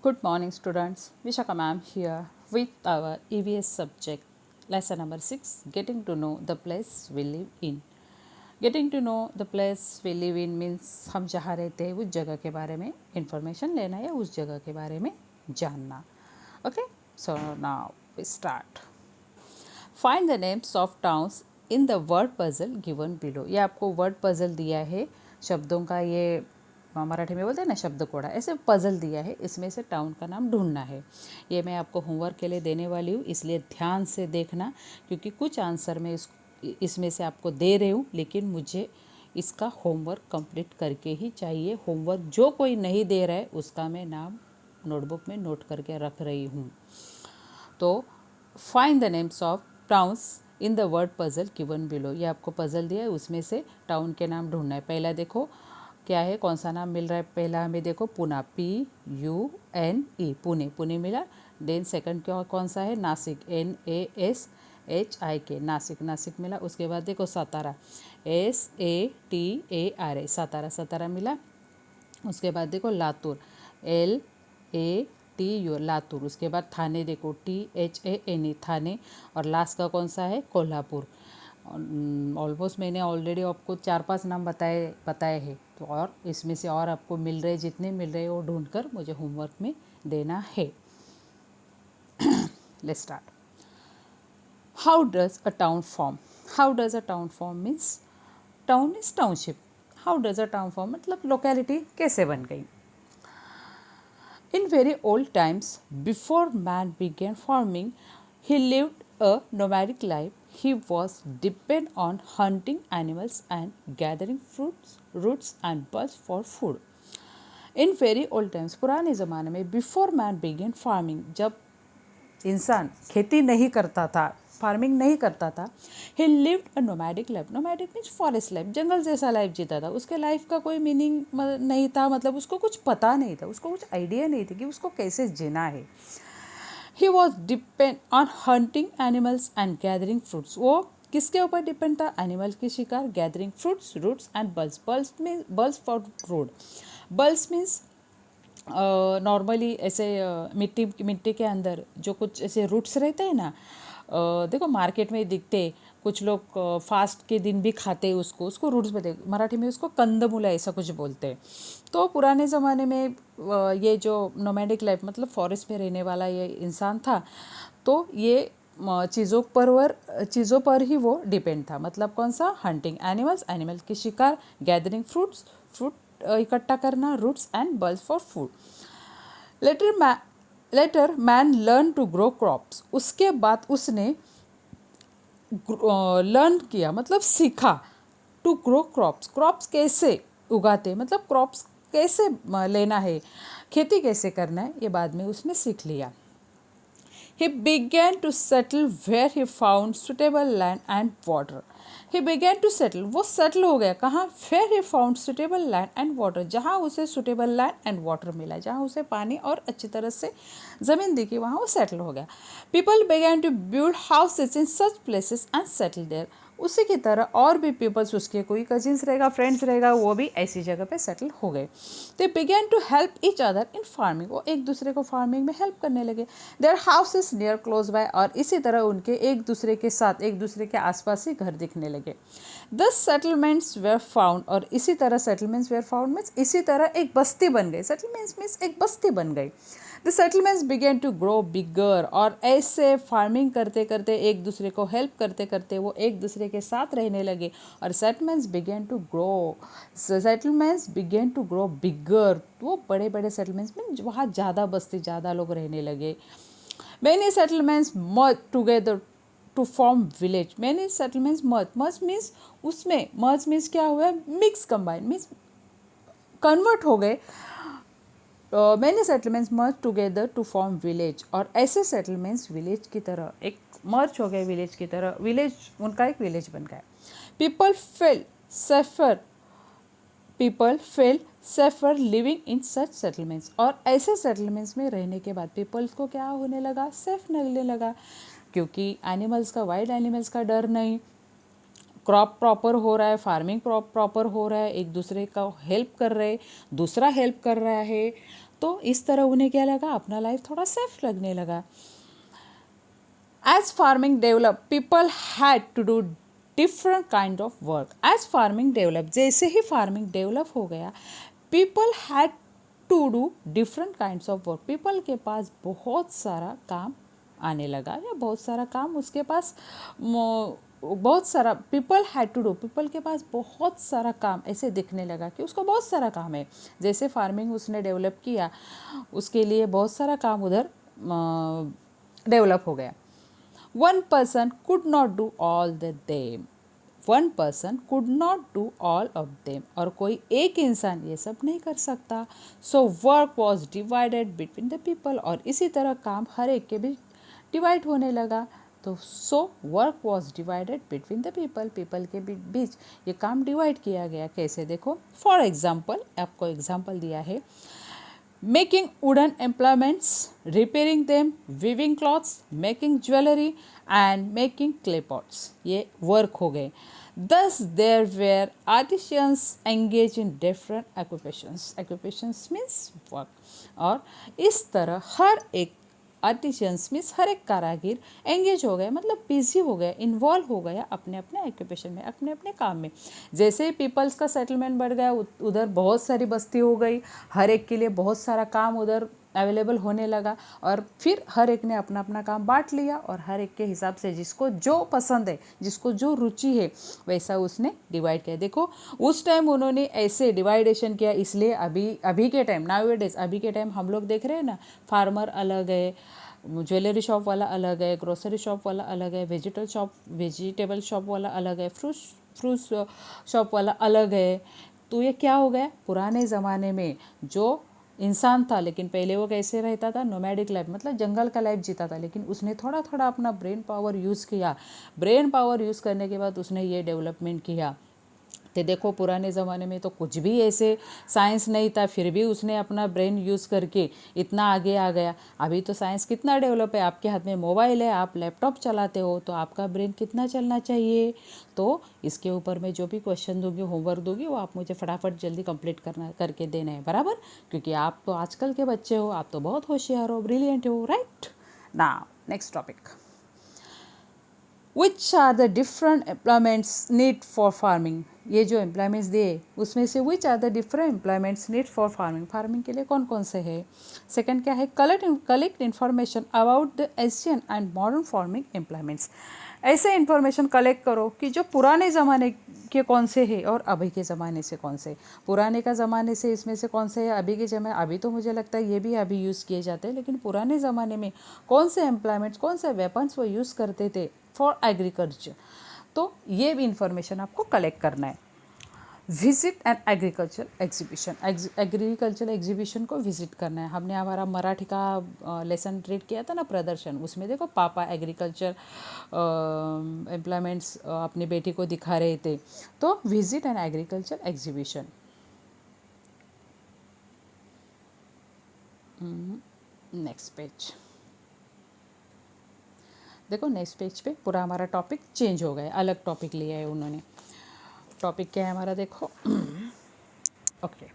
Good morning, students. Vishaka ma'am here with our EVS subject, lesson number 6, getting to know the place we live in. Getting to know the place we live in means हम जहाँ रहते हैं उस जगह के बारे में information लेना या उस जगह के बारे में जानना. Okay, so now we start. Find the names of towns in the word puzzle given below. ये आपको word puzzle दिया है, शब्दों का ये मराठी में बोलते हैं ना शब्द कोड़ा, ऐसे पजल दिया है, इसमें से टाउन का नाम ढूंढना है. ये मैं आपको होमवर्क के लिए देने वाली हूँ, इसलिए ध्यान से देखना, क्योंकि कुछ आंसर मैं इसमें से आपको दे रही हूँ, लेकिन मुझे इसका होमवर्क कंप्लीट करके ही चाहिए. होमवर्क जो कोई नहीं दे रहा है उसका मैं नाम नोटबुक में नोट करके रख रही हूँ. तो find the names of towns in the word puzzle given below. ये आपको पजल दिया है, उसमें से टाउन के नाम ढूंढना है. पहला देखो क्या है, कौन सा नाम मिल रहा है. पहला हमें देखो पुणे, PUNE, पुणे, पुणे मिला. देन सेकंड क्या कौन सा है, नासिक, NASHIK, नासिक, नासिक मिला. उसके बाद देखो सातारा, SATARA, सातारा, सातारा मिला. उसके बाद देखो लातूर, LATUR, लातूर. उसके बाद थाने देखो, THANE, थाने. और लास्ट का कौन सा है, कोल्हापुर. ऑलमोस्ट मैंने ऑलरेडी आपको 4-5 नाम बताए हैं. तो और इसमें से और आपको मिल रहे, जितने मिल रहे वो ढूंढकर मुझे होमवर्क में देना है. Let's start. How does a town form. How does a town form means town means township. How does a town form मतलब लोकेलिटी कैसे बन गई. In very old times, before man began farming, he lived a nomadic life. He was dependent on hunting animals and gathering fruits, roots and buds for food. In very old times, पुराने ज़माने में, before man began farming, जब इंसान खेती नहीं करता था, farming नहीं करता था, he lived a nomadic life. Nomadic means forest life, जंगल जैसा लाइफ जीता था. उसके लाइफ का कोई मीनिंग नहीं था, मतलब उसको कुछ पता नहीं था, उसको कुछ आइडिया नहीं थी कि उसको कैसे जीना है. He was depend on hunting animals and gathering fruits. वो किसके ऊपर डिपेंड था, एनिमल की शिकार, gathering fruits, roots and bulbs. Bulbs mean bulbs for road. Bulbs means normally ऐसे मिट्टी के अंदर जो कुछ ऐसे रूट्स रहते हैं ना, देखो मार्केट में दिखते, कुछ लोग फास्ट के दिन भी खाते हैं उसको रूट्स बोलते, मराठी में उसको कंदमूला ऐसा कुछ बोलते हैं. तो पुराने ज़माने में ये जो नोमैडिक लाइफ मतलब फॉरेस्ट में रहने वाला ये इंसान था, तो ये चीज़ों पर ही वो डिपेंड था. मतलब कौन सा, हंटिंग एनिमल्स, एनिमल की शिकार, गैदरिंग फ्रूट्स, फ्रूट इकट्ठा करना, roots and bulbs for food. Later man learn to grow crops. उसके बाद उसने लर्न किया मतलब सीखा, टू ग्रो क्रॉप्स. क्रॉप्स कैसे उगाते, मतलब क्रॉप्स कैसे लेना है, खेती कैसे करना है, ये बाद में उसने सीख लिया. He began to settle where he found suitable land and water. He began to settle, वो settle हो गया कहाँ, where he found suitable land and water, जहाँ उसे suitable land and water मिला, जहाँ उसे पानी और अच्छी तरह से ज़मीन दिखी, वहाँ वो settle हो गया. People began to build houses in such places and settle there. उसी की तरह और भी पीपल्स, उसके कोई कजिन्स रहेगा, फ्रेंड्स रहेगा, वो भी ऐसी जगह पे सेटल हो गए. They began to help each other in farming. वो एक दूसरे को फार्मिंग में हेल्प करने लगे. Their houses near close by. और इसी तरह उनके एक दूसरे के साथ, एक दूसरे के आसपास ही घर दिखने लगे. दस सेटलमेंट्स वेयर फाउंड. और इसी तरह सेटलमेंट्स वेयर फाउंड मीन्स इसी तरह एक बस्ती बन गई. सेटलमेंट्स मीन्स एक बस्ती बन गई. The settlements began to grow bigger. और ऐसे फार्मिंग करते करते, एक दूसरे को हेल्प करते करते वो एक दूसरे के साथ रहने लगे. और settlements began to grow. Settlements began to grow bigger. वो बड़े बड़े सेटलमेंट्स में वहाँ ज़्यादा बस्ती, ज़्यादा लोग रहने लगे. Many settlements merge together to form village. Many settlements merge means उसमें, मर्ज मीन्स क्या हुआ, मिक्स, कंबाइन मीन्स कन्वर्ट हो गए. Many settlements merge together to form village. और ऐसे सेटलमेंट्स विलेज की तरह एक मर्ज हो गए, विलेज की तरह, विलेज उनका एक विलेज बन गया. People fail safer living in such settlements. और ऐसे सेटलमेंट्स में रहने के बाद पीपल्स को क्या होने लगा, सेफ लगने लगा, क्योंकि एनिमल्स का, वाइल्ड एनिमल्स का डर नहीं, क्रॉप प्रॉपर हो रहा है, फार्मिंग प्रॉपर हो रहा है, एक दूसरे का हेल्प कर रहे, दूसरा हेल्प कर रहा है, तो इस तरह उन्हें क्या लगा, अपना लाइफ थोड़ा सेफ लगने लगा। As farming developed, people had to do different kind of work. As farming developed, जैसे ही farming develop हो गया, people had to do different kinds of work. people के पास बहुत सारा काम आने लगा, या बहुत सारा काम उसके पास बहुत सारा people had to do, people के पास बहुत सारा काम ऐसे दिखने लगा कि उसको बहुत सारा काम है। जैसे फार्मिंग उसने डेवलप किया, उसके लिए बहुत सारा काम उधर डेवलप हो गया। One person could not do all the them. One person could not do all of them. और कोई एक इंसान ये सब नहीं कर सकता। So work was divided between the people. और इसी तरह काम हर एक के बीच डिवाइड होने लगा। तो so work was divided between the people. people के बीच ये काम डिवाइड किया गया। कैसे देखो, फॉर एग्जाम्पल, आपको एग्जाम्पल दिया है, making wooden implements, repairing them, weaving cloths, making jewelry and making clay pots, ये वर्क हो गए। Thus there were artisans engaged in different occupations. Occupations means work। और इस तरह हर एक आर्टिशियंस मीन्स हर एक कारागिर एंगेज हो गए, मतलब बिजी हो गया, इन्वॉल्व हो गया अपने अपने ऑक्यूपेशन में, अपने अपने काम में। जैसे ही पीपल्स का सेटलमेंट बढ़ गया, उधर बहुत सारी बस्ती हो गई, हर एक के लिए बहुत सारा काम उधर अवेलेबल होने लगा, और फिर हर एक ने अपना अपना काम बांट लिया, और हर एक के हिसाब से जिसको जो पसंद है, जिसको जो रुचि है, वैसा उसने डिवाइड किया। देखो उस टाइम उन्होंने ऐसे डिवाइडेशन किया, इसलिए अभी के टाइम, नाउ-ए-डेज, अभी के टाइम हम लोग देख रहे हैं ना, फार्मर अलग है, ज्वेलरी शॉप वाला अलग है, ग्रोसरी शॉप वाला अलग है, वेजिटेबल शॉप वाला अलग है, फ्रूट शॉप वाला अलग है। तो ये क्या हो गया, पुराने ज़माने में जो इंसान था, लेकिन पहले वो कैसे रहता था, नोमैडिक लाइफ, मतलब जंगल का लाइफ जीता था, लेकिन उसने थोड़ा थोड़ा अपना ब्रेन पावर यूज़ किया। ब्रेन पावर यूज़ करने के बाद उसने ये डेवलपमेंट किया। तो देखो पुराने ज़माने में तो कुछ भी ऐसे साइंस नहीं था, फिर भी उसने अपना ब्रेन यूज़ करके इतना आगे आ गया। अभी तो साइंस कितना डेवलप है, आपके हाथ में मोबाइल है, आप लैपटॉप चलाते हो, तो आपका ब्रेन कितना चलना चाहिए। तो इसके ऊपर मैं जो भी क्वेश्चन दूंगी, होमवर्क दूंगी, वो आप मुझे फटाफट जल्दी कंप्लीट करके देना है, बराबर, क्योंकि आप तो आजकल के बच्चे हो, आप तो बहुत होशियार हो, ब्रिलियंट हो, right. Now next topic, which are the different employments need for farming. ये जो एम्प्लॉयमेंट्स दिए उसमें से which are the different employments need for farming, farming के लिए कौन कौन से है। सेकंड क्या है, collect information about the Asian and modern farming employments. ऐसे इन्फॉर्मेशन कलेक्ट करो कि जो पुराने ज़माने के कौन से हैं और अभी के ज़माने से कौन से। पुराने का ज़माने से इसमें से कौन से है, अभी के ज़माने, अभी तो मुझे लगता है ये भी अभी यूज़ किए जाते हैं, लेकिन पुराने ज़माने में कौन से एम्प्लॉयमेंट्स, कौन से वेपन्स वो यूज़ करते थे फॉर एग्रीकल्चर। तो ये भी इंफॉर्मेशन आपको कलेक्ट करना है। Visit and agriculture exhibition, agriculture exhibition को विजिट करना है। हमने हमारा मराठी का लेसन रीड किया था ना, प्रदर्शन, उसमें देखो पापा एग्रीकल्चर एम्प्लॉयमेंट्स अपनी बेटी को दिखा रहे थे। तो visit and agriculture exhibition. Next page देखो, नेक्स्ट पेज पे पूरा हमारा टॉपिक चेंज हो गया, अलग टॉपिक लिया है उन्होंने। टॉपिक क्या है हमारा, देखो okay,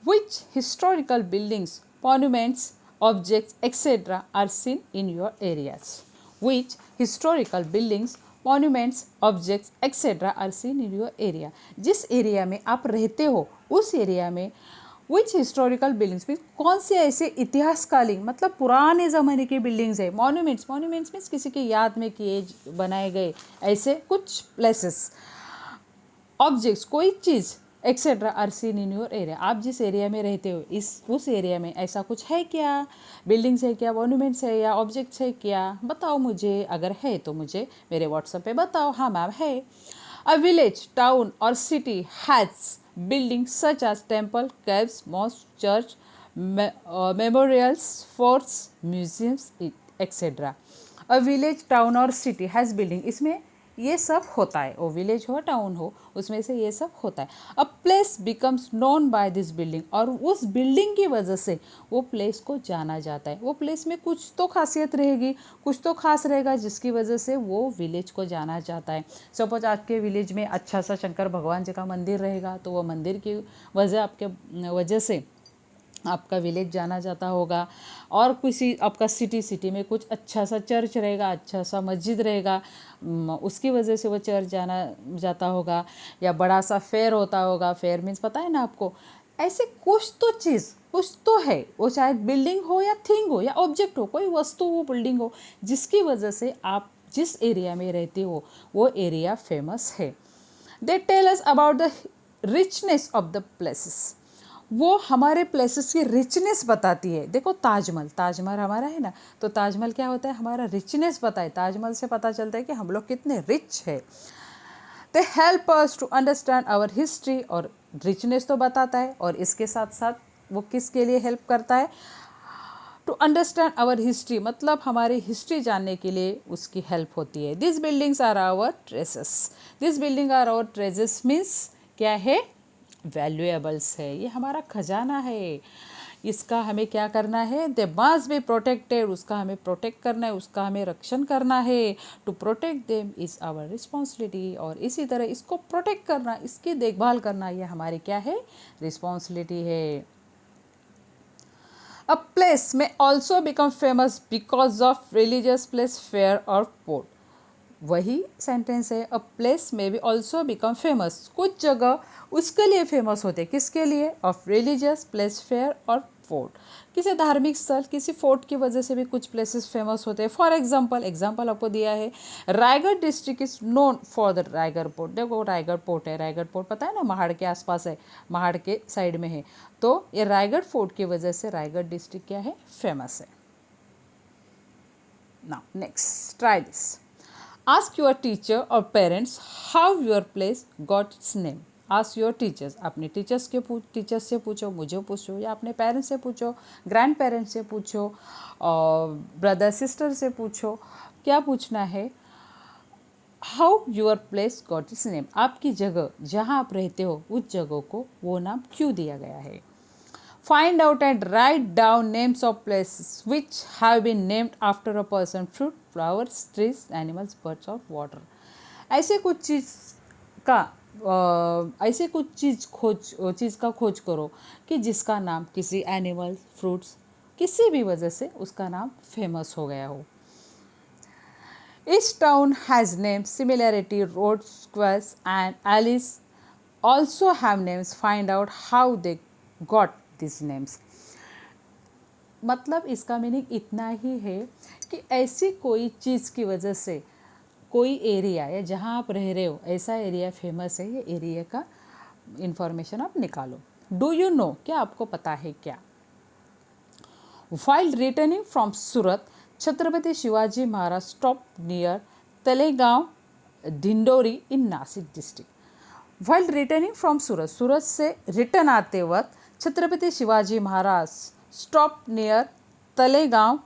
which historical buildings, monuments, objects etcetera are seen in your areas. Which historical buildings, monuments, objects etcetera are seen in your area. जिस एरिया में आप रहते हो उस एरिया में विच हिस्टोरिकल बिल्डिंग्स मीन्स कौन से ऐसे इतिहासकालीन, मतलब पुराने ज़माने की बिल्डिंग्स है। मॉन्यूमेंट्स मीन्स किसी की याद में किए बनाए गए ऐसे कुछ प्लेसेस। ऑब्जेक्ट्स कोई चीज़, etcetera are seen in your area, आप जिस एरिया में रहते हो उस एरिया में ऐसा कुछ है क्या, बिल्डिंग्स है क्या, मॉन्यूमेंट्स है या ऑब्जेक्ट्स है क्या, बताओ मुझे। अगर है तो मुझे मेरे व्हाट्सएप पे बताओ, हाँ मैम है। अ विलेज, टाउन और city has buildings such as temple, caves, mosques, church, memorials, forts, museums, etc. A village, town और city has building, इसमें ये सब होता है, वो विलेज हो टाउन हो उसमें से ये सब होता है। A place becomes known by this building, और उस बिल्डिंग की वजह से वो प्लेस को जाना जाता है। वो प्लेस में कुछ तो खासियत रहेगी, कुछ तो खास रहेगा जिसकी वजह से वो विलेज को जाना जाता है। सपोज आपके विलेज में अच्छा सा शंकर भगवान जी का मंदिर रहेगा, तो वो मंदिर की वजह से आपका विलेज जाना जाता होगा। और किसी आपका सिटी में कुछ अच्छा सा चर्च रहेगा, अच्छा सा मस्जिद रहेगा, उसकी वजह से वो चर्च जाना जाता होगा। या बड़ा सा फेयर होता होगा, फेयर मीन्स पता है ना आपको, ऐसे कुछ तो चीज़ कुछ तो है, वो चाहे बिल्डिंग हो या थिंग हो या ऑब्जेक्ट हो, कोई वस्तु हो, बिल्डिंग हो, जिसकी वजह से आप जिस एरिया में रहते हो वो एरिया फेमस है। They tell us about the richness of the places, वो हमारे प्लेसेस की रिचनेस बताती है। देखो ताजमहल हमारा है ना, तो ताजमहल क्या होता है, हमारा रिचनेस पता है। ताजमहल से पता चलता है कि हम लोग कितने रिच है। They help us to understand our history, और रिचनेस तो बताता है, और इसके साथ साथ वो किसके लिए हेल्प करता है, टू अंडरस्टैंड आवर हिस्ट्री, मतलब हमारी हिस्ट्री जानने के लिए उसकी हेल्प होती है। This buildings are our treasures, this building are our treasures means क्या है, वैल्यूएबल्स है, ये हमारा खजाना है, इसका हमें क्या करना है, दे मस्ट बी प्रोटेक्टेड, उसका हमें प्रोटेक्ट करना है, उसका हमें रक्षण करना है। To protect them is our responsibility, और इसी तरह इसको प्रोटेक्ट करना, इसकी देखभाल करना, ये हमारी क्या है, रिस्पॉन्सिबिलिटी है। A place may also become famous because of religious place, fair or port. वही सेंटेंस है, अ प्लेस में भी ऑल्सो बिकम फेमस, कुछ जगह उसके लिए फेमस होते, किसके लिए, ऑफ रिलीजियस प्लेस, फेयर और फोर्ट, किसी धार्मिक स्थल, किसी फोर्ट की वजह से भी कुछ प्लेसेस फेमस होते हैं। फॉर एग्जाम्पल आपको दिया है, Raigarh district is known for the Raigarh port. देखो रायगढ़ पोर्ट है, रायगढ़ पोर्ट पता है ना, महाड़ के आसपास है, महाड़ के साइड में है, तो ये रायगढ़ फोर्ट की वजह से रायगढ़ डिस्ट्रिक्ट क्या है, फेमस है। Now next, try this. Ask your teacher or parents how your place got its name. Ask your teachers, अपने टीचर्स से पूछो, मुझे पूछो, या अपने पेरेंट्स से पूछो, ग्रैंड पेरेंट्स से पूछो, और ब्रदर सिस्टर से पूछो। क्या पूछना है, how your place got its name, आपकी जगह जहाँ आप रहते हो उस जगह को वो नाम क्यों दिया गया है। Find out and write down names of places which have been named after a person, fruit, flowers, trees, animals, birds or water. ऐसे कुछ चीज़ का खोज करो कि जिसका नाम किसी एनिमल, फ्रूट्स, किसी भी वजह से उसका नाम फेमस हो गया हो। Each town has names, similarity, roads, squares and alleys also have names. Find out how they got these names. मतलब इसका मीनिंग इतना ही है कि ऐसी कोई चीज़ की वजह से कोई एरिया या जहाँ आप रह रहे हो ऐसा एरिया फेमस है, ये एरिया का इंफॉर्मेशन आप निकालो। डू यू नो, क्या आपको पता है क्या। While returning from Surat, Chhatrapati Shivaji Maharaj stopped near Talegaon, Dindori in Nasik district. While returning from Surat, सूरत से रिटर्न आते वक्त छत्रपति शिवाजी महाराज स्टॉप नियर तलेगांव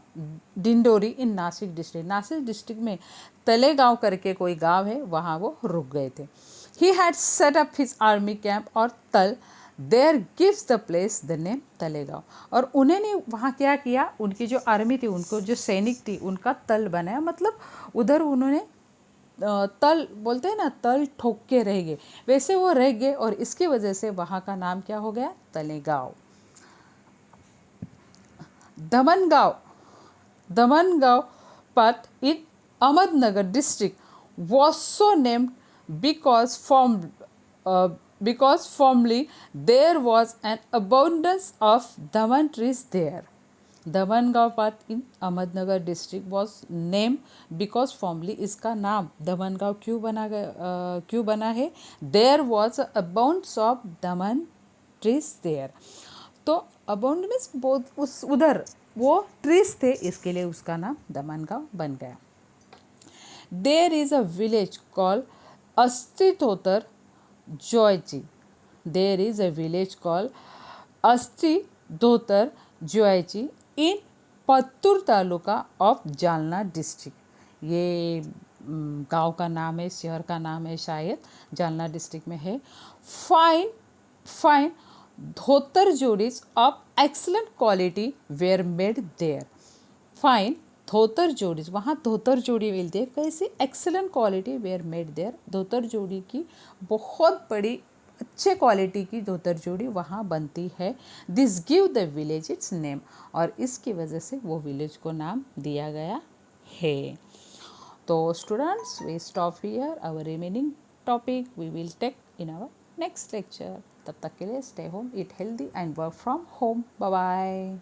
डिंडोरी इन नासिक डिस्ट्रिक्ट। नासिक डिस्ट्रिक्ट में तलेगांव करके कोई गांव है, वहाँ वो रुक गए थे। He had set up his army camp और तल, there gives the place the name Talegaon. और उन्होंने वहाँ क्या किया, उनकी जो आर्मी थी, उनको जो सैनिक थी, उनका तल बनाया, मतलब उधर उन्होंने तल बोलते हैं ना, तल ठोक के रह गए, वैसे वो रह गए, और इसकी वजह से वहाँ का नाम क्या हो गया, Talegaon. Damangaon part in Ahmednagar district was so named because formerly there was an abundance of daman trees there. Damangaon part in Ahmednagar district was name because formerly, इसका नाम दमनगांव क्यों बना है, there was abounds of daman trees there. तो अबाउंड मीन्स बहुत उधर वो trees थे, इसके लिए उसका नाम दमनगांव बन गया। There is a village called अस्थितोतर जॉयची। There is a village called अस्थितोतर जॉयची in Partur taluka of Jalna district. ये गांव का नाम है, शहर का नाम है, शायद जालना डिस्ट्रिक्ट में है। फाइन फाइन धोतर जोड़ीज of excellent quality were made there. Fine dhotar जोड़ीज, वहाँ धोतर जोड़ी मिलती है कैसी, excellent quality were made there, धोतर जोड़ी की बहुत बड़ी अच्छे क्वालिटी की धोतर जोड़ी वहाँ बनती है। This give the village it's name, और इसकी वजह से वो विलेज को नाम दिया गया है। तो students, we stop here, our remaining topic we will take in our next lecture. तब तक के लिए stay home, eat healthy and work from home. Bye bye.